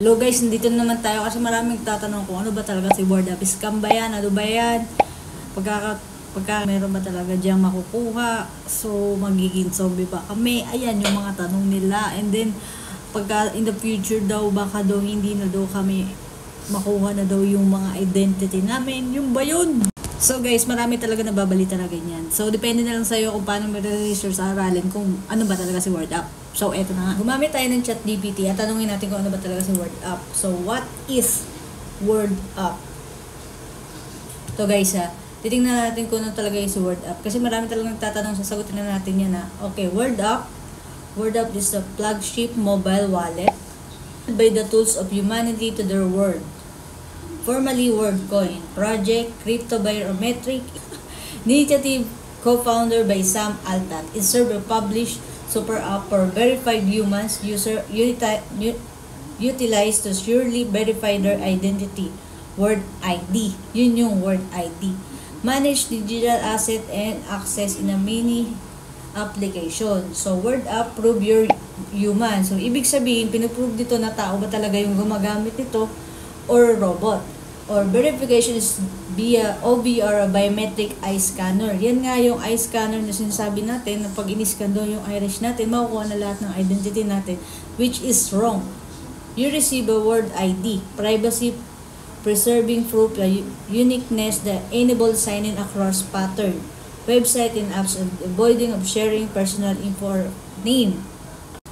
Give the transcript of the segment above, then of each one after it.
Hello guys, nandito naman tayo kasi maraming tatanong kung ano ba talaga si Word Up. Scam ba yan? Ano ba yan? Pagka meron ba talaga diyang makukuha? So, magiging zombie ba kami? Ayan yung mga tanong nila. And then, pagka in the future daw, baka daw hindi na daw kami makuha na daw yung mga identity namin. Yung ba yun? So guys, marami talaga nababalita na ganyan. So, depende na lang sa'yo kung paano may-research sa aralin kung ano ba talaga si Word Up. So, eto na nga. Gumamit tayo ng ChatGPT at tanungin natin kung ano ba talaga si Word Up. So, what is Word Up? So guys, titingnan natin kung ano talaga yung si Word Up. Kasi marami talagang nagtatanong, sasagutin na natin yan ha. Okay, Word Up. Word Up is the flagship mobile wallet by the tools of humanity to their world. Formerly WorldCoin project, crypto biometric initiative co-founder by Sam Altman. It serves a published super app for verified humans user utilize to surely verify their identity. Word ID. Yun yung Word ID. Manage digital asset and access in a mini application. So, Word Up, prove you're human. So, ibig sabihin, pinuprove dito na tao ba talaga yung gumagamit nito or robot. Or verification is via OBR, biometric eye scanner. Yan nga yung eye scanner na sinasabi natin na pag in-scan doon yung iris natin, makukuha na lahat ng identity natin, which is wrong. You receive a Word ID, privacy preserving proof, uniqueness that enable sign-in across pattern, website and apps, and avoiding of sharing personal info or name.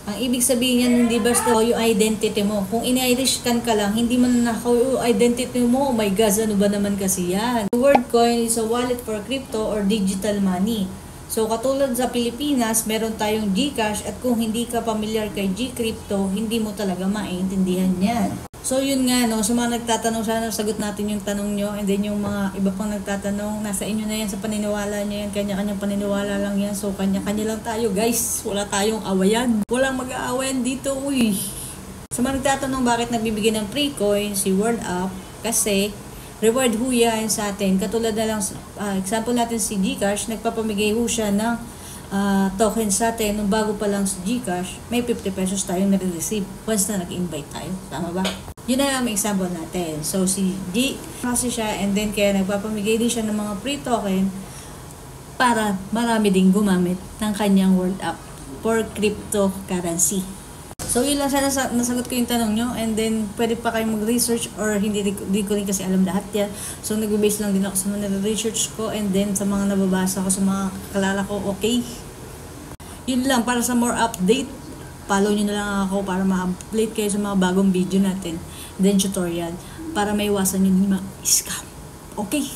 Ang ibig sabihin yan, hindi basta yung identity mo. Kung in-irish scan ka lang, hindi man nakaw yung identity mo. Oh my God, ano ba naman kasi yan? WorldCoin is a wallet for crypto or digital money. So, katulad sa Pilipinas, meron tayong GCash at kung hindi ka familiar kay GCrypto, hindi mo talaga maintindihan yan. So, yun nga, no? So, mga nagtatanong, sana sagot natin yung tanong nyo. And then, yung mga iba pang nagtatanong, nasa inyo na yan sa paniniwala nyo yan. Kanya-kanyang paniniwala lang yan. So, kanya-kanya lang tayo, guys. Wala tayong awayan. Walang mag-aawayan dito, uy. So, mga nagtatanong, bakit nagbibigay ng free coin si Word Up? Kasi, reward ho yan sa atin. Katulad na lang, example natin si GCash, nagpapamigay ho siya ng token sa atin, nung bago pa lang sa GCash, may 50 pesos tayong nare-receive once na nag-invite tayo. Tama ba? Yun na lang ang example natin. So, si G, kasi siya, and then kaya nagpapamigay din siya ng mga free token para marami din gumamit ng kanyang Word Up for cryptocurrency. So, yun lang sana nasagot ko yung tanong nyo. And then, pwede pa kayong mag-research or hindi ko rin kasi alam lahat yan. So, nag-base lang din ako sa mga research ko and then sa mga nababasa ko, sa mga kalala ko, okay? Yun lang, para sa more update, follow nyo na lang ako para ma-update kayo sa mga bagong video natin. And then, tutorial, para maiwasan nyo yung mga scam. Okay?